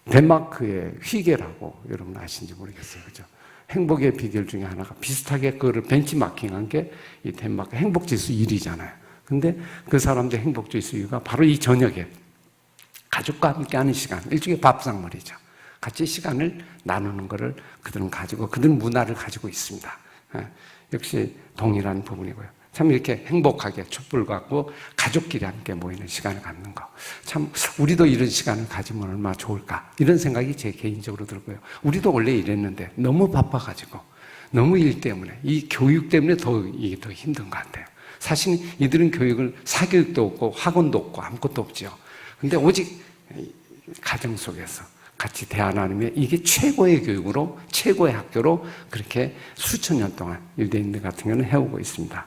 덴마크의 휘게라고 여러분 아시는지 모르겠어요. 그죠? 행복의 비결 중에 하나가 비슷하게 그거를 벤치마킹한 게 이 덴마크 행복지수 1위잖아요. 근데 그 사람들 행복지수 1위가 바로 이 저녁에 가족과 함께 하는 시간, 일종의 밥상머리죠. 같이 시간을 나누는 것을 그들은 가지고, 그들은 문화를 가지고 있습니다. 역시 동일한 부분이고요. 참 이렇게 행복하게 촛불 갖고 가족끼리 함께 모이는 시간을 갖는 거. 참 우리도 이런 시간을 가지면 얼마나 좋을까. 이런 생각이 제 개인적으로 들고요. 우리도 원래 이랬는데 너무 바빠가지고 너무 일 때문에 이 교육 때문에 이게 더 힘든 것 같아요. 사실 이들은 교육을 사교육도 없고 학원도 없고 아무것도 없죠. 근데 오직 가정 속에서 같이 대화 나누며 이게 최고의 교육으로 최고의 학교로 그렇게 수천 년 동안 유대인들 같은 경우는 해오고 있습니다.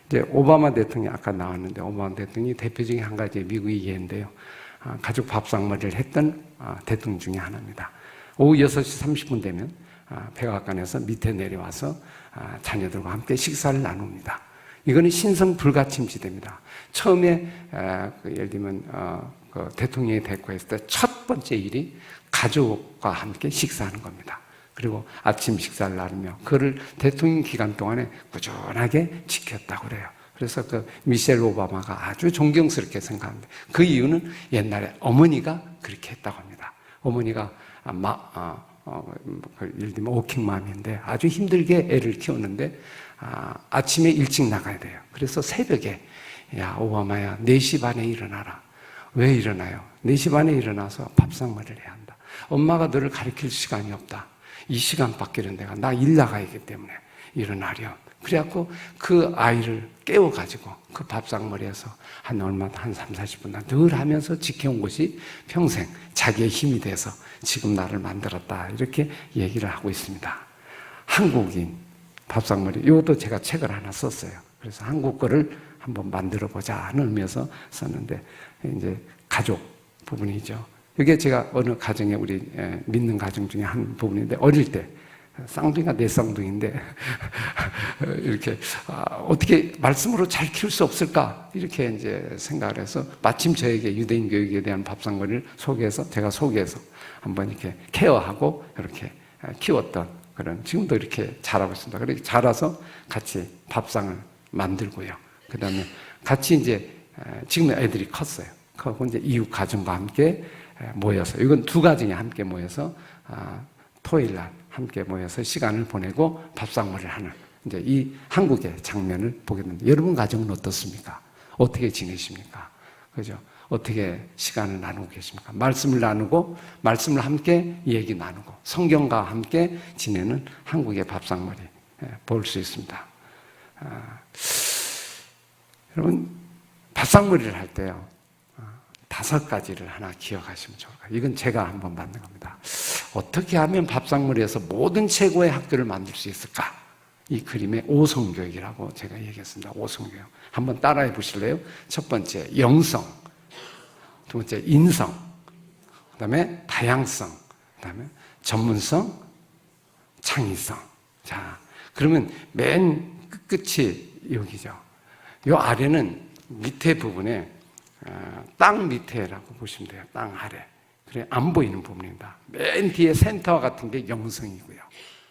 이제 오바마 대통령이 아까 나왔는데 오바마 대통령이 대표적인 한 가지 미국의 예인데요. 가족 밥상머리를 했던 대통령 중에 하나입니다. 오후 6시 30분 되면 백악관에서 밑에 내려와서 자녀들과 함께 식사를 나눕니다. 이거는 신성 불가침지대입니다. 처음에 예를 들면 그 대통령이 대꾸했을 때 첫 번째 일이 가족과 함께 식사하는 겁니다. 그리고 아침 식사를 나누며 그를 대통령 기간 동안에 꾸준하게 지켰다고 그래요. 그래서 그 미셸 오바마가 아주 존경스럽게 생각하는데 그 이유는 옛날에 어머니가 그렇게 했다고 합니다. 어머니가 예를 들면 워킹맘인데 아주 힘들게 애를 키우는데 아침에 일찍 나가야 돼요. 그래서 새벽에 야 오바마야 4시 반에 일어나라. 왜 일어나요? 4시 반에 일어나서 밥상머리를 해야 한다. 엄마가 너를 가르칠 시간이 없다. 이 시간밖에는 내가 나 일 나가야기 때문에 일어나렴. 그래갖고 그 아이를 깨워가지고 그 밥상머리에서 한 3, 40분 늘 하면서 지켜온 것이 평생 자기의 힘이 돼서 지금 나를 만들었다. 이렇게 얘기를 하고 있습니다. 한국인 밥상머리, 이것도 제가 책을 하나 썼어요. 그래서 한국 거를 한번 만들어 보자 하는 의미에서 썼는데, 이제 가족 부분이죠. 이게 제가 어느 가정에 우리 믿는 가정 중에 한 부분인데, 어릴 때 쌍둥이가 내 쌍둥이인데 이렇게 어떻게 말씀으로 잘 키울 수 없을까 이렇게 이제 생각을 해서 마침 저에게 유대인 교육에 대한 밥상머리를 소개해서 제가 소개해서 한번 이렇게 케어하고 이렇게 키웠던 그런, 지금도 이렇게 자라고 있습니다. 그렇게 자라서 같이 밥상을 만들고요. 그 다음에 같이 이제 지금 애들이 컸어요. 그리고 이제 이웃 가정과 함께 모여서, 이건 두 가정이 함께 모여서 토요일 날 함께 모여서 시간을 보내고 밥상머리를 하는 이제 이 한국의 장면을 보게 됩니다. 여러분 가정은 어떻습니까? 어떻게 지내십니까? 그죠? 어떻게 시간을 나누고 계십니까? 말씀을 나누고 말씀을 함께 얘기 나누고 성경과 함께 지내는 한국의 밥상머리 볼 수 있습니다. 여러분 밥상머리를 할 때요 5가지를 하나 기억하시면 좋을 거예요. 이건 제가 한번 만든 겁니다. 어떻게 하면 밥상머리에서 모든 최고의 학교를 만들 수 있을까? 이 그림의 5성교육이라고 제가 얘기했습니다. 5성교육. 한번 따라해 보실래요? 첫 번째, 영성. 두 번째, 인성. 그 다음에 다양성. 그 다음에 전문성, 창의성. 자, 그러면 맨 끝이 여기죠. 요 아래는 밑에 부분에 땅 밑에라고 보시면 돼요. 땅 아래. 그래, 안 보이는 부분입니다. 맨 뒤에 센터와 같은 게 영성이고요.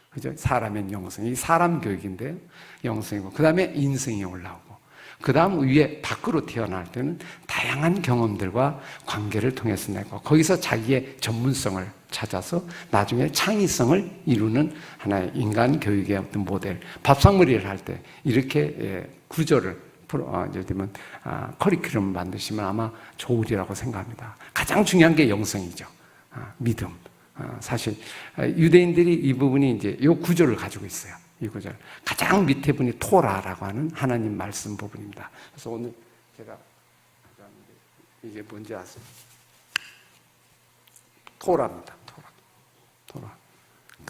그죠? 사람의 영성이 사람 교육인데요. 영성이고, 그 다음에 인성이 올라오고, 그 다음 위에 밖으로 튀어나올 때는 다양한 경험들과 관계를 통해서 내고, 거기서 자기의 전문성을 찾아서 나중에 창의성을 이루는 하나의 인간 교육의 어떤 모델. 밥상머리를 할 때 이렇게 구조를 예를 들면 커리큘럼을 만드시면 아마 좋으리라고 생각합니다. 가장 중요한 게 영성이죠. 믿음. 사실 유대인들이 이 부분이 이제 이 구조를 가지고 있어요. 이 구조를 가장 밑에 분이 토라라고 하는 하나님 말씀 부분입니다. 그래서 오늘 제가 이게 뭔지 아세요? 토라입니다. 토라.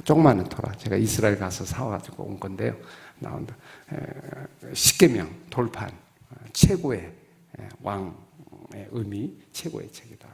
조그마한 토라. 제가 이스라엘 가서 사와가지고 온 건데요. 나온다. 십계명 돌판 최고의 왕의 의미, 최고의 책이다.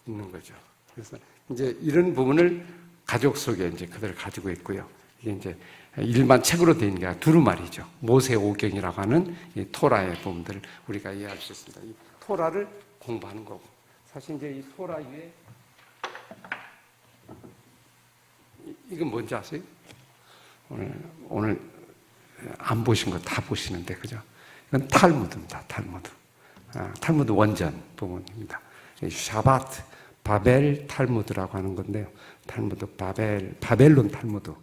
있는 거죠. 그래서 이제 이런 부분을 가족 속에 이제 그대로 가지고 있고요. 이게 이제 일반 책으로 되어 있는 게 아니라 두루마리죠. 모세오경이라고 하는 이 토라의 부분들을 우리가 이해할 수 있습니다. 이 토라를 공부하는 거고, 사실 이제 이 토라 위에 이건 뭔지 아세요? 오늘 안 보신 거 다 보시는데, 그죠? 이건 탈무드입니다. 탈무드. 탈무드 원전 부분입니다. 샤바트, 바벨 탈무드라고 하는 건데요. 탈무드, 바벨론 탈무드.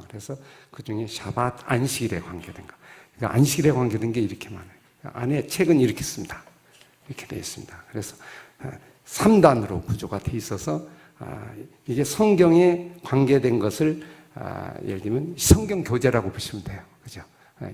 그래서 그 중에 샤바트, 안식일에 관계된 거. 그러니까 안식일에 관계된 게 이렇게 많아요. 안에 책은 이렇게 씁니다. 이렇게 되어 있습니다. 그래서 3단으로 구조가 되어 있어서 이게 성경에 관계된 것을 예를 들면 성경 교재라고 보시면 돼요. 그죠?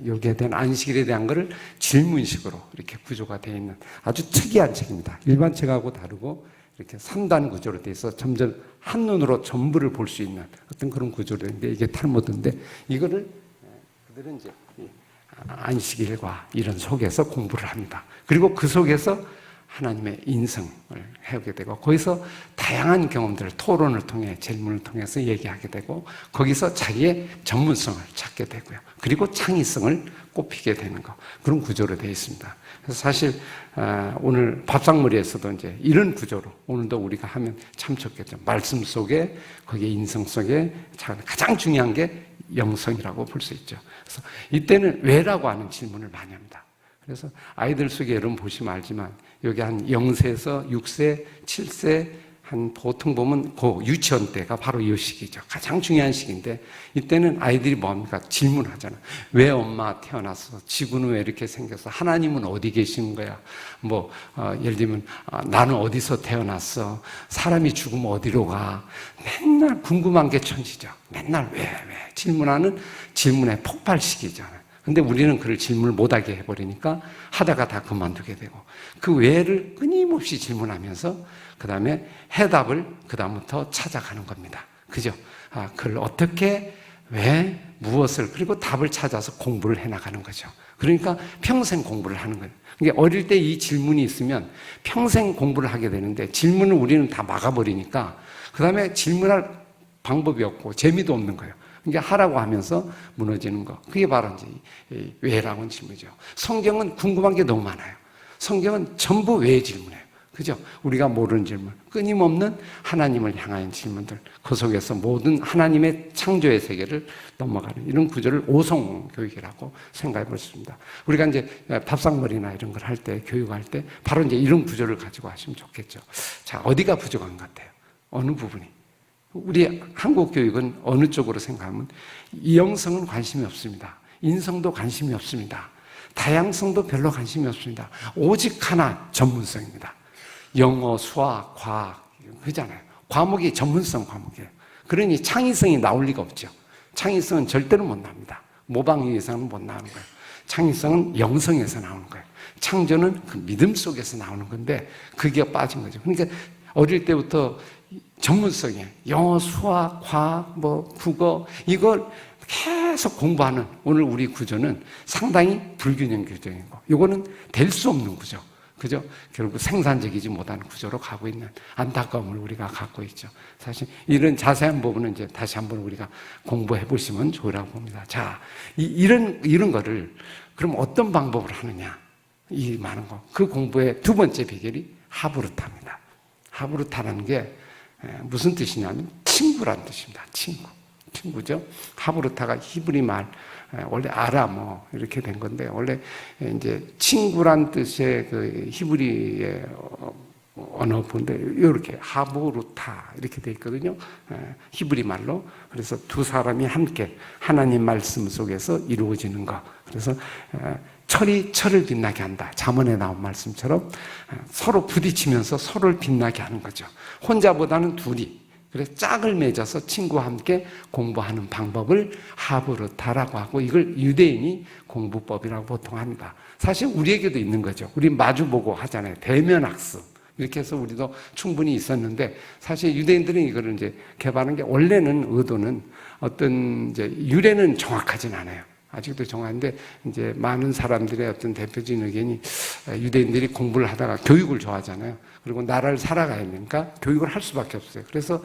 여기에 대한 안식일에 대한 것을 질문식으로 이렇게 구조가 되어 있는 아주 특이한 책입니다. 일반 책하고 다르고 이렇게 3단 구조로 되어 있어 점점 한눈으로 전부를 볼 수 있는 어떤 그런 구조로 되는데 이게 탈무드인데 이거를 그들은 이제 안식일과 이런 속에서 공부를 합니다. 그리고 그 속에서 하나님의 인성을 해오게 되고 거기서 다양한 경험들을 토론을 통해 질문을 통해서 얘기하게 되고 거기서 자기의 전문성을 찾게 되고요. 그리고 창의성을 꼽히게 되는 거 그런 구조로 되어 있습니다. 그래서 사실 오늘 밥상머리에서도 이제 이런 구조로 오늘도 우리가 하면 참 좋겠죠. 말씀 속에 거기에 인성 속에 가장 중요한 게 영성이라고 볼 수 있죠. 그래서 이때는 왜라고 하는 질문을 많이 합니다. 그래서 아이들 속에 여러분 보시면 알지만 여기 한 0세에서 6세, 7세 한 보통 보면 그 유치원 때가 바로 이 시기죠. 가장 중요한 시기인데 이때는 아이들이 뭡니까? 질문하잖아. 왜 엄마 태어났어? 지구는 왜 이렇게 생겼어? 하나님은 어디 계시는 거야? 예를 들면 나는 어디서 태어났어? 사람이 죽으면 어디로 가? 맨날 궁금한 게 천지죠. 맨날 왜 질문하는 질문의 폭발 시기잖아요. 근데 우리는 그걸 질문을 못하게 해버리니까 하다가 다 그만두게 되고 그 왜를 끊임없이 질문하면서 그 다음에 해답을 그 다음부터 찾아가는 겁니다. 그죠? 그걸 어떻게, 왜, 무엇을 그리고 답을 찾아서 공부를 해나가는 거죠. 그러니까 평생 공부를 하는 거예요. 그러니까 어릴 때 이 질문이 있으면 평생 공부를 하게 되는데 질문을 우리는 다 막아버리니까 그 다음에 질문할 방법이 없고 재미도 없는 거예요. 그러니까 하라고 하면서 무너지는 거. 그게 바로 이제 왜라고 하는 질문이죠. 성경은 궁금한 게 너무 많아요. 성경은 전부 왜 질문해요. 그죠? 우리가 모르는 질문. 끊임없는 하나님을 향한 질문들. 그 속에서 모든 하나님의 창조의 세계를 넘어가는 이런 구조를 오성교육이라고 생각해 볼 수 있습니다. 우리가 이제 밥상머리나 이런 걸 할 때, 교육할 때 바로 이제 이런 구조를 가지고 하시면 좋겠죠. 자, 어디가 부족한 것 같아요? 어느 부분이? 우리 한국 교육은 어느 쪽으로 생각하면 이영성은 관심이 없습니다. 인성도 관심이 없습니다. 다양성도 별로 관심이 없습니다. 오직 하나 전문성입니다. 영어, 수학, 과학 그잖아요. 과목이 전문성 과목이에요. 그러니 창의성이 나올 리가 없죠. 창의성은 절대로 못 나옵니다. 모방위에서는 못 나오는 거예요. 창의성은 영성에서 나오는 거예요. 창조는 그 믿음 속에서 나오는 건데 그게 빠진 거죠. 그러니까 어릴 때부터 전문성에 영어, 수학, 과학, 국어 이걸 계속 공부하는 오늘 우리 구조는 상당히 불균형 구조이고 이거는 될 수 없는 구조. 그죠? 결국 생산적이지 못한 구조로 가고 있는 안타까움을 우리가 갖고 있죠. 사실 이런 자세한 부분은 이제 다시 한번 우리가 공부해 보시면 좋으라고 봅니다. 자, 이런 거를 그럼 어떤 방법을 하느냐? 이 많은 거. 그 공부의 두 번째 비결이 하브루타입니다. 하브루타라는 게 무슨 뜻이냐면 친구란 뜻입니다. 친구죠. 하브루타가 히브리 말 원래 아람 이렇게 된 건데 원래 이제 친구란 뜻의 그 히브리의 언어 본데 이렇게 하브루타 이렇게 돼 있거든요. 히브리 말로. 그래서 두 사람이 함께 하나님 말씀 속에서 이루어지는 거. 그래서 철이 철을 빛나게 한다. 잠언에 나온 말씀처럼 서로 부딪히면서 서로를 빛나게 하는 거죠. 혼자보다는 둘이. 그래서 짝을 맺어서 친구와 함께 공부하는 방법을 하브루타라고 하고 이걸 유대인이 공부법이라고 보통 합니다. 사실 우리에게도 있는 거죠. 우리 마주보고 하잖아요. 대면학습. 이렇게 해서 우리도 충분히 있었는데 사실 유대인들은 이거를 이제 개발한 게 원래는 의도는 어떤 이제 유래는 정확하진 않아요. 아직도 정하는데 이제 많은 사람들의 어떤 대표적인 의견이 유대인들이 공부를 하다가 교육을 좋아하잖아요. 그리고 나라를 살아가야 되니까 교육을 할 수밖에 없어요. 그래서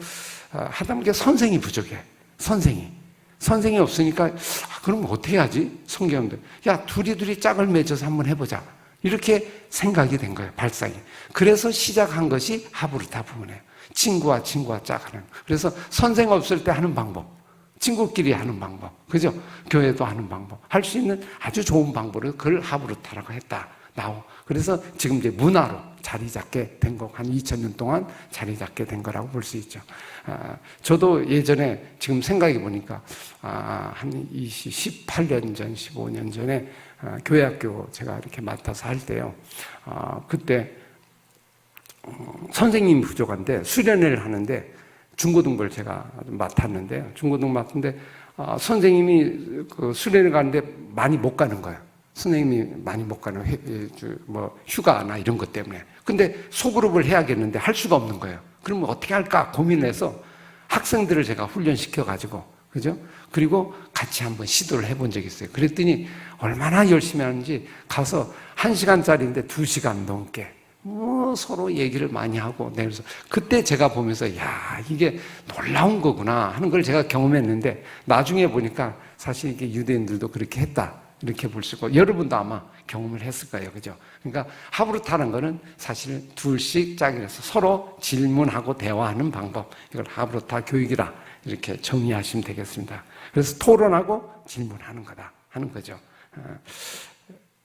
하다못해 선생이 부족해. 선생이 없으니까 그럼 어떻게 하지? 성경도 야 둘이 짝을 맺어서 한번 해보자. 이렇게 생각이 된 거예요. 발상이. 그래서 시작한 것이 하브루타 부분이에요. 친구와 짝하는. 그래서 선생 없을 때 하는 방법, 친구끼리 하는 방법, 그죠? 교회도 하는 방법, 할 수 있는 아주 좋은 방법을 그걸 하브루타라고 했다. 그래서 지금 이제 문화로 자리 잡게 된 거, 한 2000년 동안 자리 잡게 된 거라고 볼 수 있죠. 저도 예전에 지금 생각해 보니까 한 18년 전, 15년 전에 교회학교 제가 이렇게 맡아서 할 때요. 그때 선생님이 부족한데 수련회를 하는데 중고등부를 제가 맡았는데요. 중고등 맡은데 선생님이 그 수련회 가는데 많이 못 가는 거예요. 선생님이 많이 못 가는 휴가나 이런 것 때문에. 근데 소그룹을 해야겠는데 할 수가 없는 거예요. 그러면 어떻게 할까 고민해서 학생들을 제가 훈련시켜 가지고, 그죠? 그리고 같이 한번 시도를 해본 적이 있어요. 그랬더니 얼마나 열심히 하는지 가서 1시간짜리인데 2시간 넘게 서로 얘기를 많이 하고, 그래서 그때 제가 보면서 야 이게 놀라운 거구나 하는 걸 제가 경험했는데 나중에 보니까 사실 이게 유대인들도 그렇게 했다 이렇게 볼 수 있고 여러분도 아마 경험을 했을 거예요, 그죠? 그러니까 하브루타는 거는 사실 둘씩 짝이라서 서로 질문하고 대화하는 방법, 이걸 하브루타 교육이라 이렇게 정의하시면 되겠습니다. 그래서 토론하고 질문하는 거다 하는 거죠.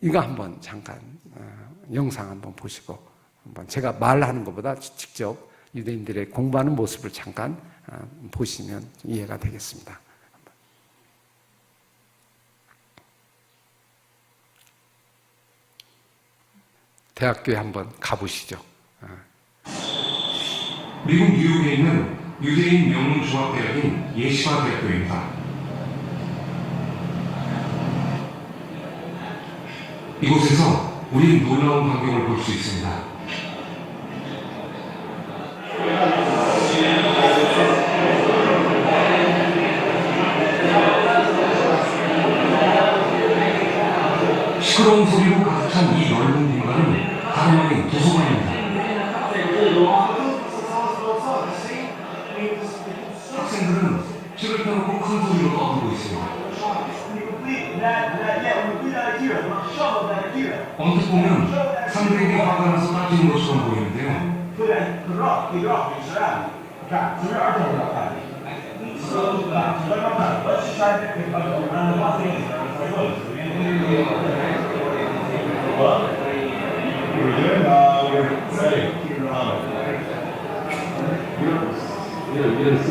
이거 한번 잠깐 영상 한번 보시고 한번 제가 말하는 것보다 직접 유대인들의 공부하는 모습을 잠깐 보시면 이해가 되겠습니다. 대학교에 한번 가보시죠. 미국 뉴욕에 있는 유대인 명문종합대학인 예시바 대학교입니다. 이곳에서 우린 놀라운 광경을 볼 수 있습니다. 시끄러운 소리로 가득 찬 이 넓은 공간은 다름 아닌 도서관입니다. 학생들은 책을 펴놓고 큰 소리로 떠들고 있습니다. 언뜻 보면 상대에게 화가 나서 따지는 것처럼 보이는데요.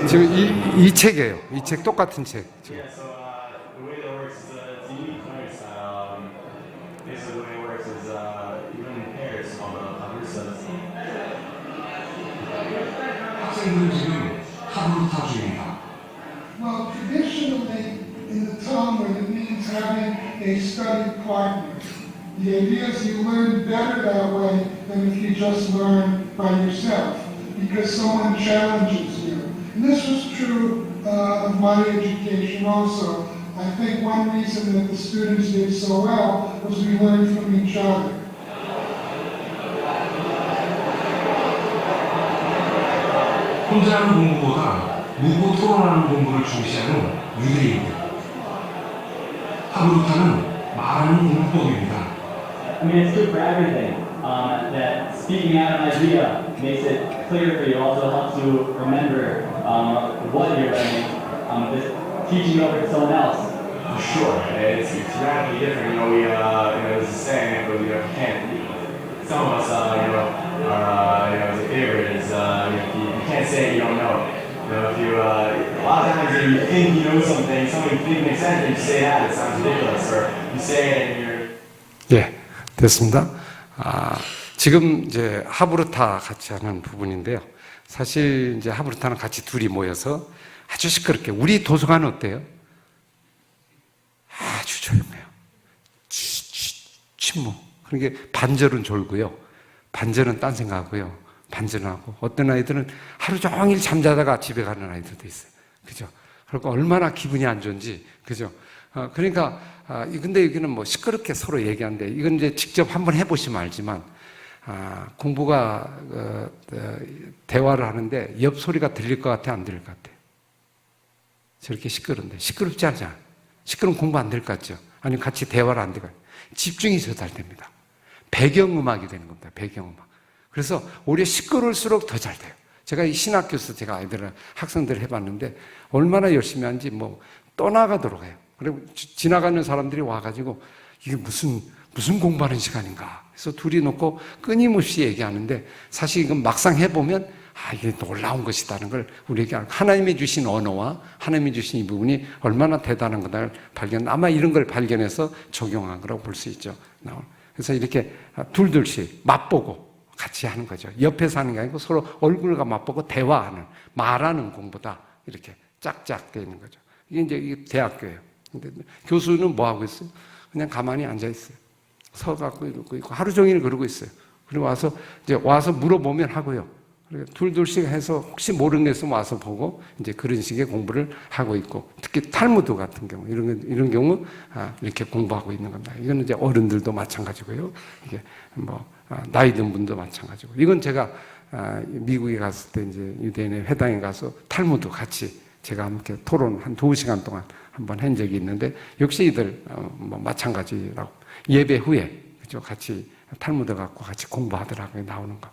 지금 이 책이에요. 이 책 똑같은 책. 지금. 학생들은 지금 하브루타 중입니다. Well, traditionally, in the Talmud, it means having a study partner. The idea is you learn better that way than if you just learn by yourself, because someone challenges you. And this was true of my education also. I think one reason that the students did so well was we learned from each other. 혼자 하는 공부보다 묻고 토론하는 공부를 중시하는 유대인들. 하브루타는 말하는 문법입니다. I mean, it's good for everything. That speaking out an idea makes it clear for you. Also helps you remember what you're learning. Just teaching it over to someone else. Sure, it's radically different. There's a saying, but can't. Some of us, as a favorite is, if you can't say it, you don't know it. If you, a lot of times if you think you know something, something you think makes sense, and you say that, it sounds ridiculous, or you say it and you're. 예, 됐습니다. 지금 이제 하브루타 같이 하는 부분인데요. 사실 이제 하브루타는 같이 둘이 모여서 아주 시끄럽게, 우리 도서관은 어때요? 아주 조용해요. 침묵. 그러니까 반절은 졸고요. 반절은 딴 생각하고요. 반절은 하고. 어떤 아이들은 하루 종일 잠자다가 집에 가는 아이들도 있어요. 그죠? 그리고 얼마나 기분이 안 좋은지, 그죠? 그러니까 근데 여기는 뭐 시끄럽게 서로 얘기하는데 이건 이제 직접 한번 해보시면 알지만 공부가 대화를 하는데 옆 소리가 들릴 것 같아, 안 들릴 것 같아? 저렇게 시끄러운데 시끄럽지 않잖아. 시끄러운 공부 안 될 것 같죠? 아니면 같이 대화를 안 되고 집중이 더 잘 됩니다. 배경음악이 되는 겁니다. 배경음악. 그래서 오히려 시끄러울수록 더 잘 돼요. 제가 이 신학교에서 제가 학생들을 해봤는데 얼마나 열심히 하는지 뭐 떠나가도록 해요. 그리고 지나가는 사람들이 와가지고 이게 무슨 공부하는 시간인가. 그래서 둘이 놓고 끊임없이 얘기하는데 사실 이건 막상 해보면 이게 놀라운 것이다는 걸 우리에게 하나님이 주신 언어와 하나님이 주신 이 부분이 얼마나 대단한 거다를 아마 이런 걸 발견해서 적용한 거라고 볼 수 있죠. 그래서 이렇게 둘씩 맛보고 같이 하는 거죠. 옆에서 하는 게 아니고 서로 얼굴과 맛보고 대화하는, 말하는 공부다. 이렇게 짝짝 되어 있는 거죠. 이게 이제 대학교예요. 근데 교수는 뭐 하고 있어요? 그냥 가만히 앉아 있어요. 서갖고 이러고 있고 하루 종일 그러고 있어요. 그리고 와서 물어보면 하고요. 둘씩 해서 혹시 모르는 게 있으면 와서 보고 이제 그런 식의 공부를 하고 있고 특히 탈무드 같은 경우 이런 경우 이렇게 공부하고 있는 겁니다. 이건 이제 어른들도 마찬가지고요. 이게 뭐 나이 든 분도 마찬가지고 이건 제가 미국에 갔을 때 이제 유대인의 회당에 가서 탈무드 같이 제가 함께 토론 한 2시간 동안 한번 한 적이 있는데 역시 이들 뭐 마찬가지라고 예배 후에 그죠 같이 탈무드 갖고 같이 공부하더라고요 나오는 거.